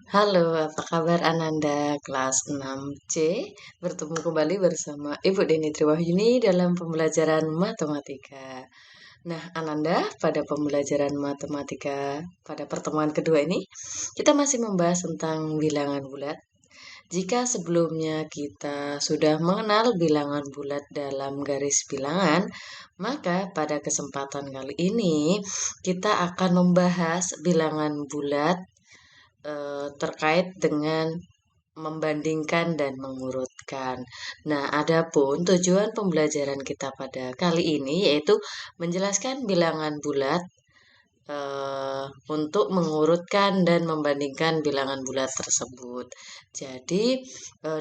Halo, apa kabar Ananda kelas 6C? Bertemu kembali bersama Ibu Deni Triwahyuni dalam pembelajaran matematika. Nah, Ananda, pada pembelajaran matematika pada pertemuan kedua ini, kita masih membahas tentang bilangan bulat. Jika sebelumnya kita sudah mengenal bilangan bulat dalam garis bilangan, maka pada kesempatan kali ini kita akan membahas bilangan bulat terkait dengan membandingkan dan mengurutkan. Nah, adapun tujuan pembelajaran kita pada kali ini yaitu menjelaskan bilangan bulat untuk mengurutkan dan membandingkan bilangan bulat tersebut. Jadi,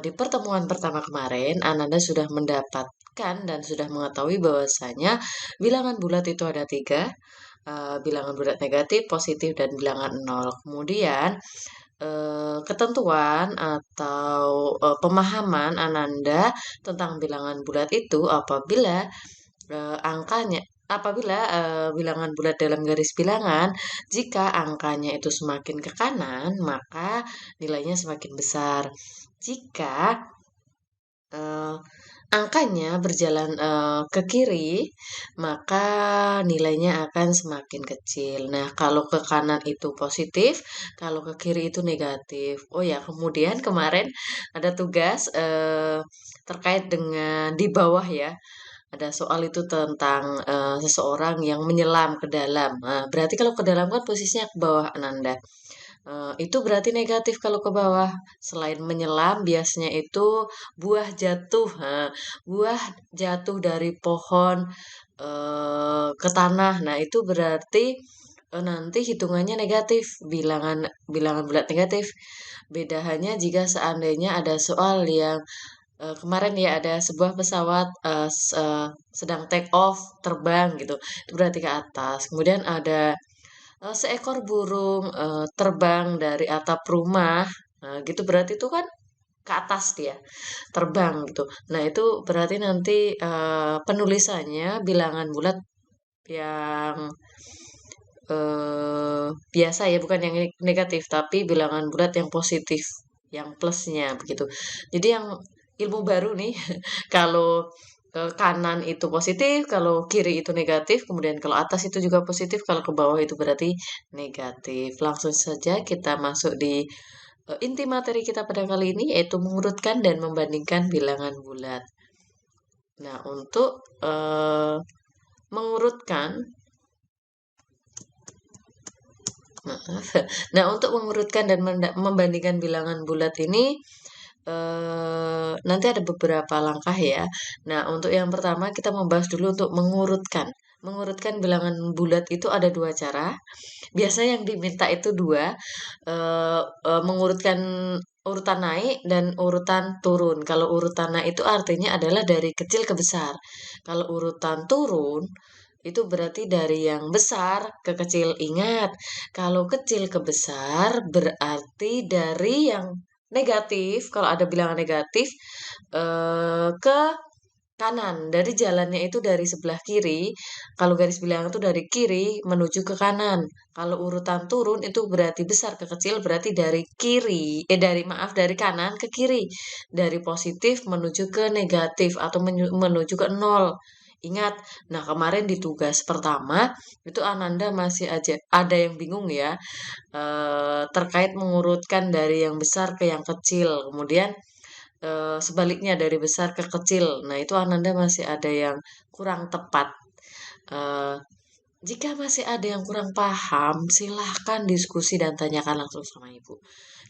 di pertemuan pertama kemarin, Ananda sudah mendapatkan dan sudah mengetahui bahwasanya bilangan bulat itu ada tiga, bilangan bulat negatif, positif, dan bilangan nol. Kemudian, ketentuan atau pemahaman Ananda tentang bilangan bulat itu apabila bilangan bulat dalam garis bilangan, jika angkanya itu semakin ke kanan, maka nilainya semakin besar. Jika eh, angkanya berjalan ke kiri, maka nilainya akan semakin kecil. Nah, kalau ke kanan itu positif, kalau ke kiri itu negatif. Oh ya, kemudian kemarin ada tugas terkait dengan di bawah ya. Ada soal itu tentang seseorang yang menyelam ke dalam. Nah, berarti kalau ke dalam kan posisinya ke bawah Ananda. Itu berarti negatif kalau ke bawah. Selain menyelam, biasanya itu buah jatuh. Nah, buah jatuh dari pohon ke tanah. Nah, itu berarti nanti hitungannya negatif, bilangan bilangan bulat negatif. Beda hanya jika seandainya ada soal yang kemarin ya ada sebuah pesawat sedang take off terbang gitu. Itu berarti ke atas. Kemudian ada seekor burung terbang dari atap rumah, nah gitu berarti itu kan ke atas dia, terbang gitu. Nah itu berarti nanti penulisannya bilangan bulat yang biasa ya, bukan yang negatif, tapi bilangan bulat yang positif, yang plusnya begitu. Jadi yang ilmu baru nih, kalau kanan itu positif, kalau kiri itu negatif, kemudian kalau atas itu juga positif, kalau ke bawah itu berarti negatif. Langsung saja kita masuk di inti materi kita pada kali ini, yaitu mengurutkan dan membandingkan bilangan bulat. Nah, untuk mengurutkan, maaf. Nah, untuk mengurutkan dan membandingkan bilangan bulat ini, nanti ada beberapa langkah ya. Nah, untuk yang pertama kita membahas dulu untuk mengurutkan. Mengurutkan bilangan bulat itu ada dua cara. Biasanya yang diminta itu dua, mengurutkan urutan naik dan urutan turun. Kalau urutan naik itu artinya adalah dari kecil ke besar. Kalau urutan turun itu berarti dari yang besar ke kecil. Ingat, kalau kecil ke besar berarti dari yang negatif, kalau ada bilangan negatif, ke kanan. Dari jalannya itu dari sebelah kiri. Kalau garis bilangan itu dari kiri menuju ke kanan. Kalau urutan turun itu berarti besar ke kecil, berarti dari dari kanan ke kiri. Dari positif menuju ke negatif atau menuju ke nol. Ingat, nah kemarin di tugas pertama itu Ananda masih aja ada yang bingung ya, terkait mengurutkan dari yang besar ke yang kecil. Kemudian sebaliknya dari besar ke kecil. Nah, itu Ananda masih ada yang kurang tepat. Eh, Jika masih ada yang kurang paham, silahkan diskusi dan tanyakan langsung sama ibu.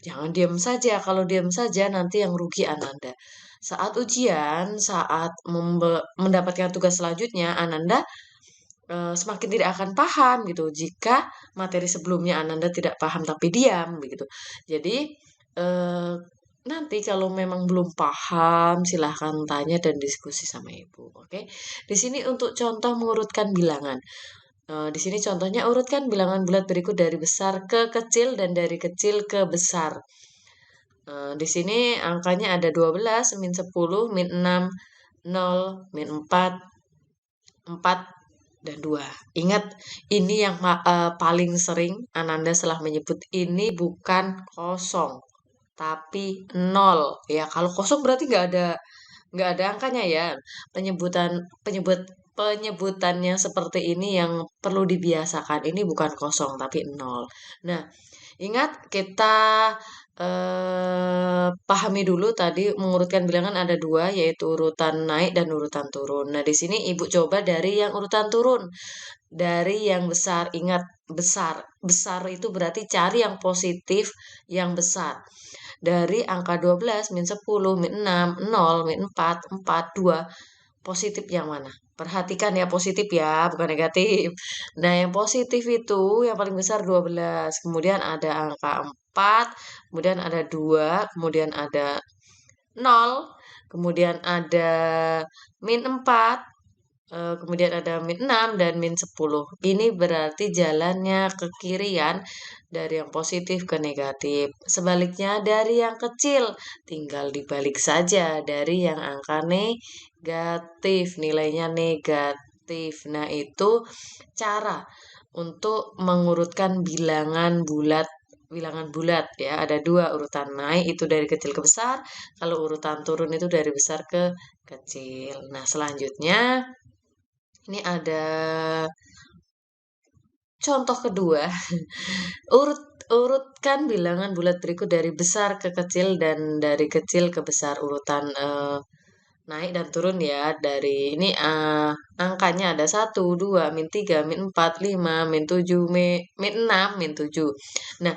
Jangan diam saja. Kalau diam saja nanti yang rugi Ananda. Saat ujian, saat mendapatkan tugas selanjutnya, Ananda semakin tidak akan paham gitu. Jika materi sebelumnya Ananda tidak paham tapi diam begitu. Jadi eh, nanti kalau memang belum paham, silahkan tanya dan diskusi sama ibu. Oke, di sini untuk contoh mengurutkan bilangan. Di sini contohnya urutkan bilangan bulat berikut dari besar ke kecil dan dari kecil ke besar. Di sini angkanya ada 12, min 10, min 6, 0, min 4, 4, dan 2. Ingat, ini yang paling sering Ananda setelah menyebut ini bukan kosong, tapi nol. Ya, kalau kosong berarti nggak ada angkanya ya. Penyebutan penyebut penyebutan yang seperti ini yang perlu dibiasakan. Ini bukan kosong tapi nol. Nah, ingat kita pahami dulu tadi mengurutkan bilangan ada dua, yaitu urutan naik dan urutan turun. Nah, di sini Ibu coba dari yang urutan turun. Dari yang besar, ingat besar. Besar itu berarti cari yang positif, yang besar. Dari angka 12, min 10, min 6, 0, min 4, 4, 2. Positif yang mana? Perhatikan ya, positif ya, bukan negatif. Nah, yang positif itu yang paling besar 12. Kemudian ada angka 4, kemudian ada 2, kemudian ada 0, kemudian ada min 4, kemudian ada min 6 dan min 10. Ini berarti jalannya ke kirian dari yang positif ke negatif. Sebaliknya dari yang kecil, tinggal dibalik saja dari yang angka negatif, nilainya negatif. Nah, itu cara untuk mengurutkan bilangan bulat ya. Ada dua urutan naik itu dari kecil ke besar, kalau urutan turun itu dari besar ke kecil. Nah, selanjutnya ini ada contoh kedua. Urutkan bilangan bulat berikut dari besar ke kecil dan dari kecil ke besar. Urutan naik dan turun ya. Dari ini angkanya ada 1, 2, min 3, min 4, 5, min 7, min 6, min 7. Nah,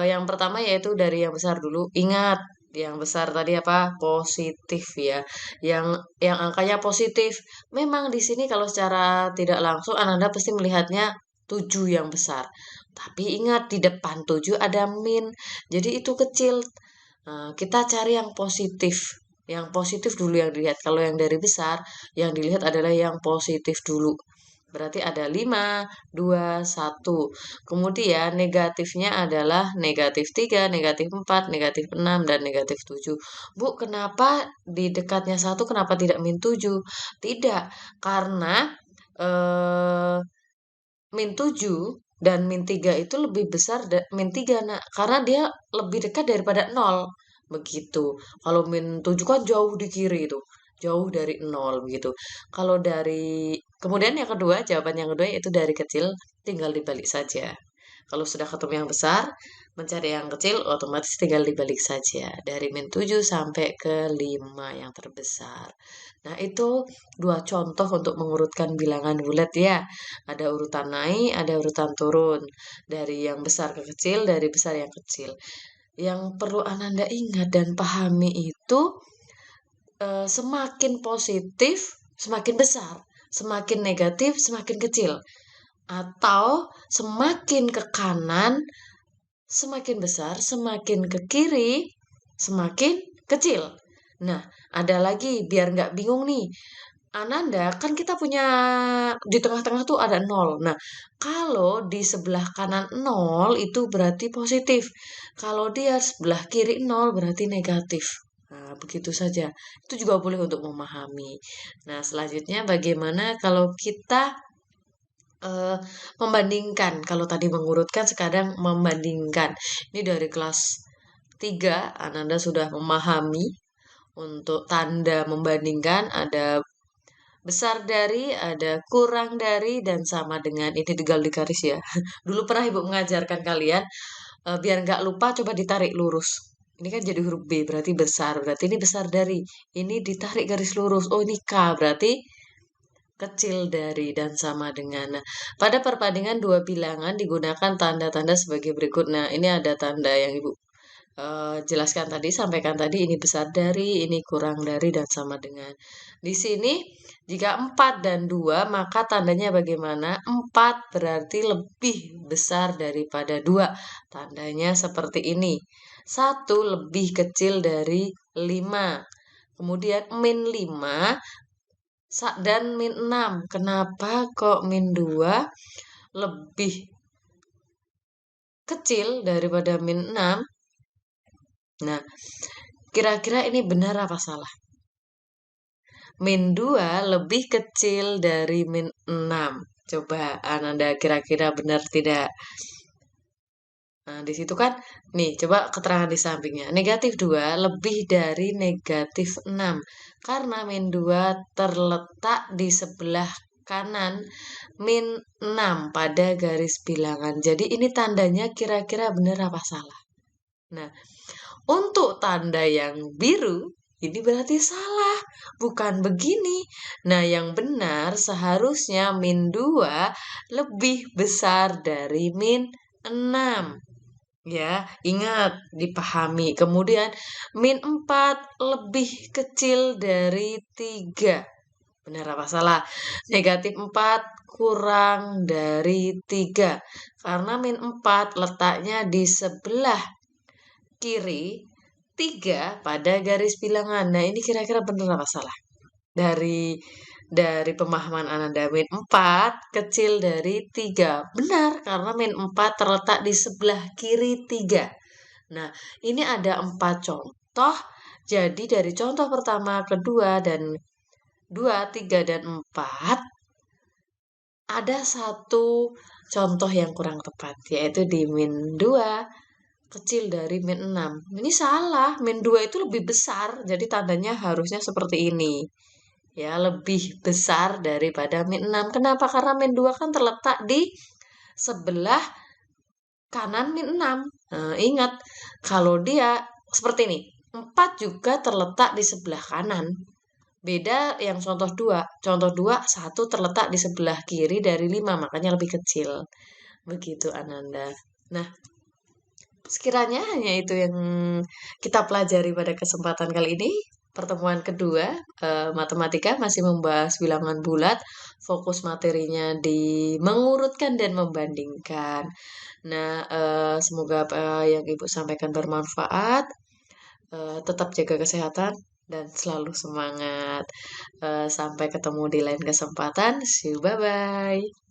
yang pertama yaitu dari yang besar dulu. Ingat, yang besar tadi apa? Positif ya. Yang angkanya positif. Memang di sini kalau secara tidak langsung Ananda pasti melihatnya 7 yang besar. Tapi ingat di depan 7 ada min. Jadi itu kecil. Kita cari yang positif. Yang positif dulu yang dilihat. Kalau yang dari besar, yang dilihat adalah yang positif dulu. Berarti ada 5, 2, 1. Kemudian negatifnya adalah negatif 3, negatif 4, negatif 6, dan negatif 7. Bu, kenapa di dekatnya 1 kenapa tidak min 7? Tidak, karena eh, min 7 dan min 3 itu lebih besar min 3, nak. Karena dia lebih dekat daripada 0. Begitu. Kalau min 7 kan jauh di kiri itu. Jauh dari 0 begitu. Kalau dari kemudian yang kedua, jawaban yang kedua yaitu dari kecil tinggal dibalik saja. Kalau sudah ketemu yang besar, mencari yang kecil otomatis tinggal dibalik saja. Dari min 7 sampai ke 5 yang terbesar. Nah, itu dua contoh untuk mengurutkan bilangan bulat ya. Ada urutan naik, ada urutan turun. Dari yang besar ke kecil, dari besar yang kecil. Yang perlu Ananda ingat dan pahami itu semakin positif, semakin besar. Semakin negatif, semakin kecil. Atau semakin ke kanan, semakin besar, semakin ke kiri, semakin kecil. Nah, ada lagi biar nggak bingung nih. Ananda, kan kita punya di tengah-tengah tuh ada 0. Nah, kalau di sebelah kanan 0 itu berarti positif. Kalau dia sebelah kiri 0 berarti negatif. Nah, begitu saja. Itu juga boleh untuk memahami. Nah, selanjutnya bagaimana kalau kita eh, membandingkan? Kalau tadi mengurutkan, sekarang membandingkan. Ini dari kelas 3, Ananda sudah memahami untuk tanda membandingkan ada besar dari, ada kurang dari, dan sama dengan. Ini tinggal di garis ya. Dulu pernah Ibu mengajarkan kalian, biar nggak lupa coba ditarik lurus. Ini kan jadi huruf B, berarti besar. Berarti ini besar dari. Ini ditarik garis lurus. Oh, ini K, berarti kecil dari dan sama dengan. Nah, pada perbandingan dua bilangan digunakan tanda-tanda sebagai berikut. Nah, ini ada tanda yang Ibu jelaskan tadi, sampaikan tadi, ini besar dari, ini kurang dari, dan sama dengan. Di sini, jika 4 dan 2, maka tandanya bagaimana? 4 berarti lebih besar daripada 2. Tandanya seperti ini. 1 lebih kecil dari 5. Kemudian min 5 dan min 6. Kenapa kok min 2 lebih kecil daripada min 6? Nah, kira-kira ini benar apa salah? Min 2 lebih kecil dari min 6. Coba Ananda kira-kira benar tidak? Nah, di situ kan, nih coba keterangan di sampingnya. Negatif 2 lebih dari negatif 6. Karena min 2 terletak di sebelah kanan min 6 pada garis bilangan. Jadi ini tandanya kira-kira benar apa salah? Nah, untuk tanda yang biru, ini berarti salah. Bukan begini. Nah, yang benar seharusnya min 2 lebih besar dari min 6. Ya, ingat, dipahami. Kemudian, min 4 lebih kecil dari 3. Benar apa salah? Negatif 4 kurang dari 3. Karena min 4 letaknya di sebelah kiri 3 pada garis bilangan. Nah, ini kira-kira benar apa salah? Dari pemahaman Ananda, min 4 kecil dari 3. Benar, karena min 4 terletak di sebelah kiri 3. Nah, ini ada 4 contoh. Jadi dari contoh pertama, kedua, dan 2, 3, dan 4, ada satu contoh yang kurang tepat, yaitu di min 2 kecil dari min 6. Ini salah, min 2 itu lebih besar, jadi tandanya harusnya seperti ini. Ya, lebih besar daripada min 6. Kenapa? Karena min 2 kan terletak di sebelah kanan min 6. Nah, ingat, kalau dia seperti ini, 4 juga terletak di sebelah kanan. Beda yang contoh 2. Contoh 2, 1 terletak di sebelah kiri dari 5, makanya lebih kecil. Begitu, Ananda. Nah, sekiranya hanya itu yang kita pelajari pada kesempatan kali ini. Pertemuan kedua, matematika masih membahas bilangan bulat. Fokus materinya di mengurutkan dan membandingkan. Nah, semoga apa yang Ibu sampaikan bermanfaat. Tetap jaga kesehatan dan selalu semangat. Sampai ketemu di lain kesempatan. See you, bye-bye.